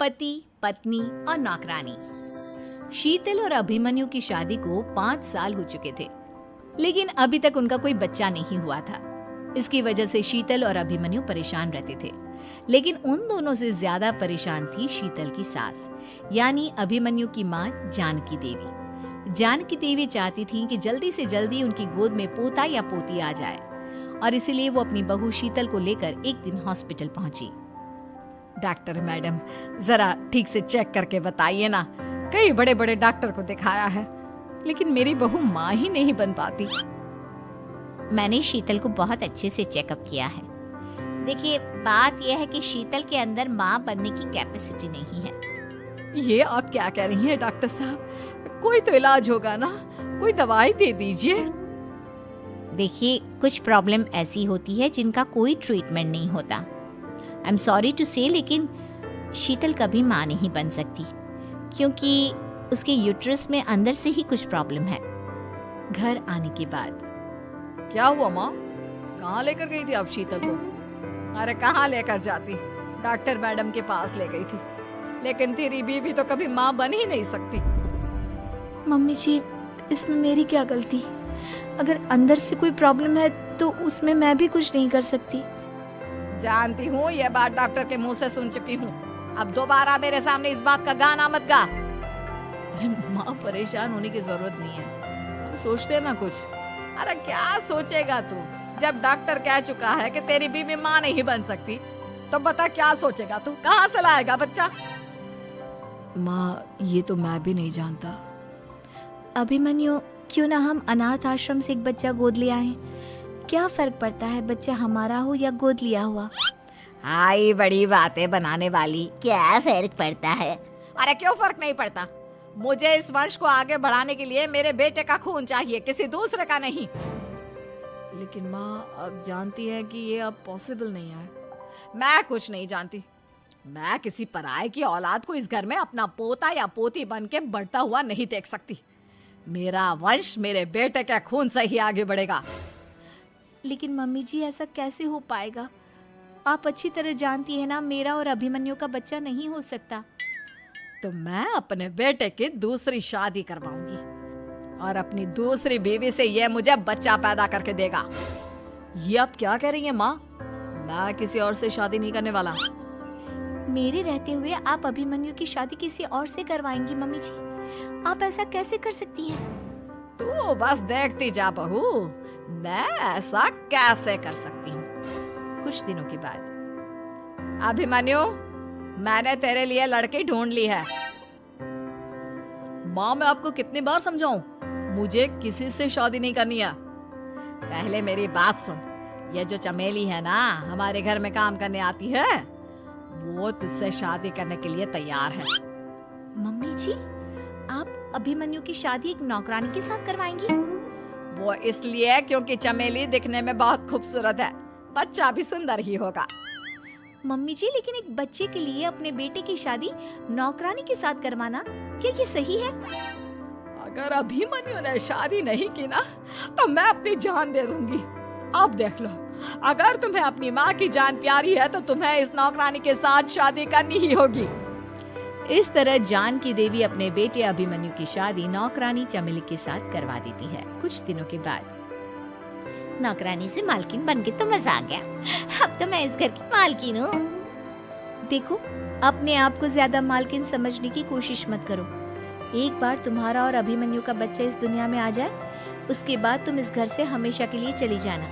पति, पत्नी और नौकरानी। शीतल और अभिमन्यु की शादी को 5 साल हो चुके थे, लेकिन अभी तक उनका कोई बच्चा नहीं हुआ था। इसकी वजह से शीतल और अभिमन्यु परेशान रहते थे, लेकिन उन दोनों से ज्यादा परेशान थी शीतल की सास, यानी अभिमन्यु की माँ जानकी देवी। जानकी देवी चाहती थी कि जल्दी से जल्दी उनकी गोद में पोता या पोती आ जाए, और इसीलिए वो अपनी बहू शीतल को लेकर एक दिन हॉस्पिटल पहुंची। डॉक्टर मैडम, जरा ठीक से चेक करके बताइए ना। कई बड़े बड़े डॉक्टर को दिखाया है, लेकिन मेरी बहू माँ ही नहीं बन पाती। मैंने शीतल को बहुत अच्छे से चेकअप किया है। देखिए, बात यह है कि शीतल के अंदर माँ बनने की कैपेसिटी नहीं है। ये आप क्या कह रही हैं डॉक्टर साहब? कोई तो इलाज होगा ना, कोई दवाई दे दीजिए। देखिए, कुछ प्रॉब्लम ऐसी होती है जिनका कोई ट्रीटमेंट नहीं होता। आई एम सॉरी टू से, लेकिन शीतल कभी माँ नहीं बन सकती, क्योंकि उसके यूट्रस में अंदर से ही कुछ प्रॉब्लम है। घर आने के बाद क्या हुआ माँ? कहाँ लेकर गई थी आप शीतल को? अरे कहाँ लेकर जाती, डॉक्टर मैडम के पास ले गई थी, लेकिन तेरी बीवी तो कभी माँ बन ही नहीं सकती। मम्मी जी, इसमें मेरी क्या गलती? अगर अंदर से कोई प्रॉब्लम है तो उसमें मैं भी कुछ नहीं कर सकती। जानती हूँ, ये बात डॉक्टर के मुंह से सुन चुकी हूँ। अब दोबारा मेरे सामने इस बात का गाना मत गा। अरे माँ, परेशान होने की जरूरत नहीं है, हम सोचते हैं ना कुछ। अरे क्या सोचेगा तू? जब डॉक्टर कह चुका है कि तेरी बीवी माँ नहीं बन सकती, तो बता क्या सोचेगा तू? कहाँ से लाएगा बच्चा? माँ, ये तो मैं भी नहीं जानता। अभिमन्यु, क्यों ना हम अनाथ आश्रम से एक बच्चा गोद ले आए? क्या फर्क पड़ता है बच्चा हमारा हो या गोद लिया हुआ? आई बड़ी बातें बनाने वाली। क्या फर्क पड़ता है? अरे क्यों फर्क नहीं पड़ता? मुझे इस वंश को आगे बढ़ाने के लिए मेरे बेटे का खून चाहिए, किसी दूसरे का नहीं। लेकिन माँ, आप जानती हैं कि ये अब पॉसिबल नहीं है। मैं कुछ नहीं जानती। मैं किसी पराये की औलाद को इस घर में अपना पोता या पोती बन के बढ़ता हुआ नहीं देख सकती। मेरा वंश मेरे बेटे के खून से ही आगे बढ़ेगा। लेकिन मम्मी जी, ऐसा कैसे हो पाएगा? आप अच्छी तरह जानती है ना, मेरा और अभिमन्यु का बच्चा नहीं हो सकता। तो मैं अपने बेटे की दूसरी शादी करवाऊंगी और अपनी दूसरी बीवी से ये मुझे बच्चा पैदा करके देगा। ये आप क्या कह रही हैं माँ? मैं किसी और से शादी नहीं करने वाला। मेरे रहते हुए आप अभिमन्यु की शादी किसी और से करवाएंगी? मम्मी जी, आप ऐसा कैसे कर सकती हैं? तू बस देखती जा बहू, मैं ऐसा कैसे कर सकती हूँ। कुछ दिनों के बाद, अभिमन्यु, मैंने तेरे लिए लड़की ढूंढ ली है। माँ, मैं आपको कितनी बार समझाऊं? मुझे किसी से शादी नहीं करनी है। पहले मेरी बात सुन। ये जो चमेली है ना, हमारे घर में काम करने आती है, वो तुझसे शादी करने के लिए तैयार है। मम्मी जी, आप अभिमन्यु की शादी एक नौकरानी के साथ करवाएंगी? वो इसलिए क्योंकि चमेली दिखने में बहुत खूबसूरत है, बच्चा भी सुंदर ही होगा। मम्मी जी, लेकिन एक बच्चे के लिए अपने बेटे की शादी नौकरानी के साथ करवाना, क्या ये सही है? अगर अभिमन्यु ने शादी नहीं की ना, तो मैं अपनी जान दे दूंगी। अब देख लो, अगर तुम्हें अपनी माँ की जान प्यारी है तो तुम्हें इस नौकरानी के साथ शादी करनी ही होगी। इस तरह जानकी देवी अपने बेटे अभिमन्यु की शादी नौकरानी चमेली के साथ करवा देती है। कुछ दिनों के बाद, नौकरानी से मालकिन बन के तो मजा आ गया। अब तो मैं इस घर की मालकिन हूँ। देखो, अपने आप को ज्यादा मालकिन समझने की कोशिश मत करो। एक बार तुम्हारा और अभिमन्यु का बच्चा इस दुनिया में आ जाए, उसके बाद तुम इस घर से हमेशा के लिए चली जाना।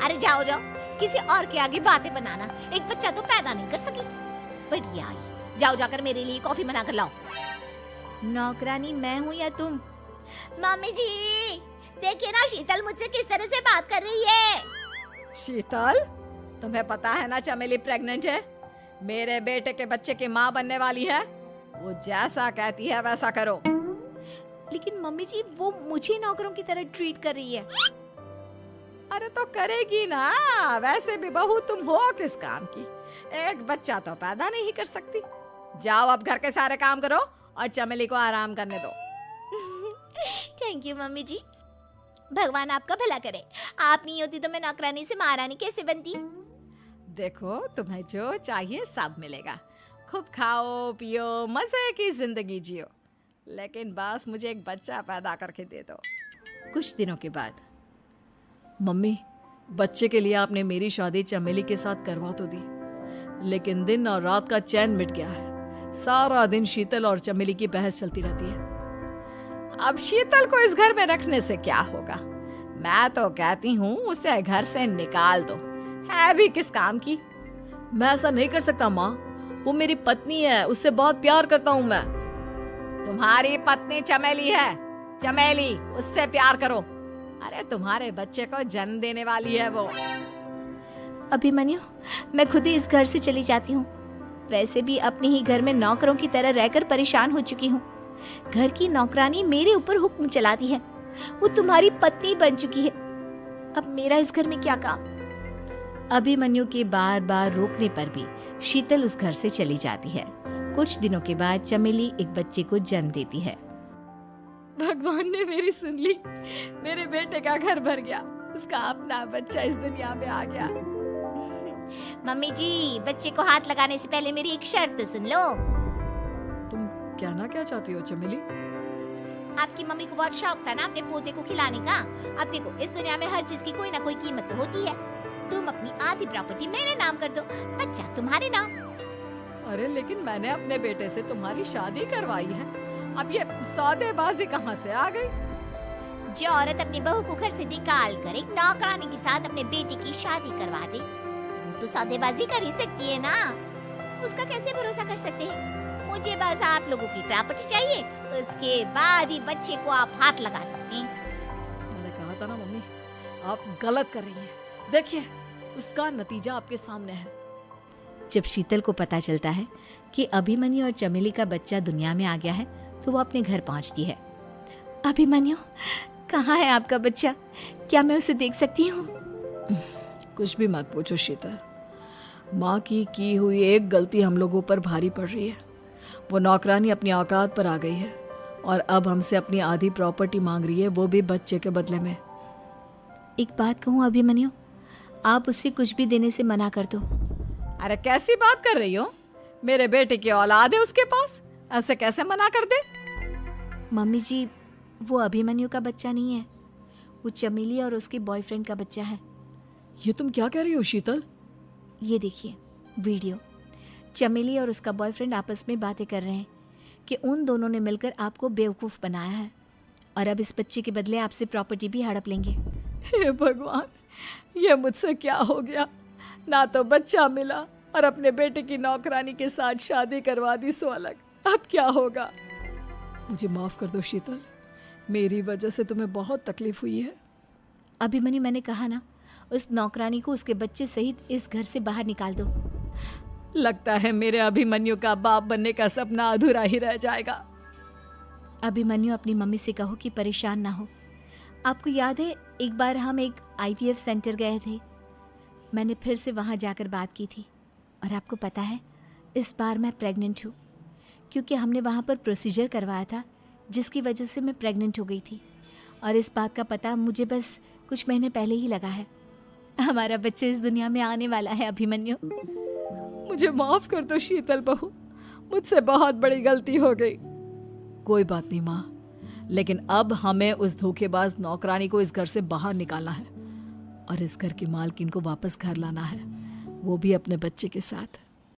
अरे जाओ जाओ, किसी और के आगे बातें बनाना। एक बच्चा तो पैदा नहीं कर सकी। बढ़िया, जाओ जाकर मेरे लिए कॉफी बना कर लाओ। नौकरानी मैं हूँ या तुम? मम्मी जी, देखिए ना शीतल मुझसे किस तरह से बात कर रही है। शीतल, तुम्हें पता है ना चमेली प्रेग्नेंट है, मेरे बेटे के बच्चे की माँ बनने वाली है। वो जैसा कहती है वैसा करो। लेकिन मम्मी जी, वो मुझे नौकरों की तरह ट्रीट कर रही है। अरे तो करेगी ना, वैसे भी बहू तुम हो किस काम की? एक बच्चा तो पैदा नहीं कर सकती। जाओ अब घर के सारे काम करो और चमेली को आराम करने दो। थैंक यू मम्मी जी, भगवान आपका भला करे। आप नहीं होती तो मैं नौकरानी से महारानी कैसे बनती? देखो, तुम्हें जो चाहिए सब मिलेगा। खूब खाओ पियो, मजे की जिंदगी जियो, लेकिन बस मुझे एक बच्चा पैदा करके दे दो। कुछ दिनों के बाद, मम्मी, बच्चे के लिए आपने मेरी शादी चमेली के साथ करवा तो दी, लेकिन दिन और रात का चैन मिट गया है। सारा दिन शीतल और चमेली की बहस चलती रहती है। अब शीतल को इस घर में रखने से क्या होगा? मैं तो कहती हूँ उसे घर से निकाल दो, है भी किस काम की। मैं ऐसा नहीं कर सकता माँ, वो मेरी पत्नी है, उससे बहुत प्यार करता हूँ मैं। तुम्हारी पत्नी चमेली है, चमेली, उससे प्यार करो। अरे तुम्हारे बच्चे को जन्म देने वाली है वो। अभिमन्यु, मैं खुद ही इस घर से चली जाती हूँ। वैसे भी अपने ही घर में नौकरों की तरह रहकर परेशान हो चुकी हूँ। घर की नौकरानी मेरे ऊपर हुक्म चलाती है, वो तुम्हारी पत्नी बन चुकी है। अब मेरा इस घर में क्या काम? अभिमन्यु के बार बार रोकने पर भी शीतल उस घर से चली जाती है। कुछ दिनों के बाद चमेली एक बच्चे को जन्म देती है। भगवान ने मेरी सुन ली, मेरे बेटे का घर भर गया, उसका अपना बच्चा इस दुनिया में आ गया। मम्मी जी, बच्चे को हाथ लगाने से पहले मेरी एक शर्त तो सुन लो। तुम कहना क्या चाहती हो चमेली? आपकी मम्मी को बहुत शौक था ना अपने पोते को खिलाने का। अब देखो, इस दुनिया में हर चीज की कोई ना कोई कीमत तो होती है। तुम अपनी आधी प्रॉपर्टी मेरे नाम कर दो, बच्चा तुम्हारे नाम। अरे लेकिन मैंने अपने बेटे से तुम्हारी शादी करवाई है, अब ये सौदेबाजी कहाँ से आ गई? जो औरत अपनी बहू को घर से निकाल कर एक नौकरानी के साथ अपने बेटे की शादी करवा दे, वो तो सौदेबाजी कर ही सकती है ना। उसका कैसे भरोसा कर सकते हैं? मुझे बस आप लोगों की प्रॉपर्टी चाहिए, उसके बाद ही बच्चे को आप हाथ लगा सकते हैं। मैंने कहा था ना मम्मी, आप गलत कर रही हैं। देखिए, उसका नतीजा आपके सामने है। जब शीतल को पता चलता है कि अभिमन्यु और चमेली का बच्चा दुनिया में आ गया है, तो वो अपने घर पहुंचती है। अभिमन्यु, कहाँ है आपका बच्चा? क्या मैं उसे देख सकती हूँ? कुछ भी मत पूछो शीतल, माँ की हुई एक गलती हम लोगों पर भारी पड़ रही है। वो नौकरानी अपनी औकात पर आ गई है और अब हमसे अपनी आधी प्रॉपर्टी मांग रही है, वो भी बच्चे के बदले में। एक बात कहूँ अभिमन्यु, आप उसे कुछ भी देने से मना कर दो। अरे कैसी बात कर रही हो? मेरे बेटे की औलाद है उसके पास, ऐसे कैसे मना कर दे? मम्मी जी, वो अभिमन्यु का बच्चा नहीं है, वो चमेली और उसके बॉयफ्रेंड का बच्चा है। ये तुम क्या कह रही हो शीतल? ये देखिए वीडियो, चमेली और उसका बॉयफ्रेंड आपस में बातें कर रहे हैं कि उन दोनों ने मिलकर आपको बेवकूफ़ बनाया है और अब इस बच्चे के बदले आपसे प्रॉपर्टी भी हड़प लेंगे। हे भगवान, ये मुझसे क्या हो गया? ना तो बच्चा मिला और अपने बेटे की नौकरानी के साथ शादी करवा दी सो अलग। अब क्या होगा? मुझे माफ कर दो शीतल, मेरी वजह से तुम्हें बहुत तकलीफ हुई है। अभिमन्यु, मैंने कहा ना, उस नौकरानी को उसके बच्चे सहित इस घर से बाहर निकाल दो। लगता है मेरे अभिमन्यु का बाप बनने का सपना अधूरा ही रह जाएगा। अभिमन्यु, अपनी मम्मी से कहो कि परेशान ना हो। आपको याद है एक बार हम एक IVF सेंटर गए थे, मैंने फिर से वहाँ जाकर बात की थी और आपको पता है इस बार मैं प्रेग्नेंट हूँ, क्योंकि हमने वहाँ पर प्रोसीजर करवाया था जिसकी वजह से मैं प्रेग्नेंट हो गई थी और इस बात का पता मुझे बस कुछ महीने पहले ही लगा है। हमारा बच्चा इस दुनिया में आने वाला है अभिमन्यु। मुझे माफ कर दो शीतल बहू, मुझसे बहुत बड़ी गलती हो गई। कोई बात नहीं माँ, लेकिन अब हमें उस धोखेबाज नौकरानी को इस घर से बाहर निकालना है और इस घर की मालकिन को वापस घर लाना है, वो भी अपने बच्चे के साथ।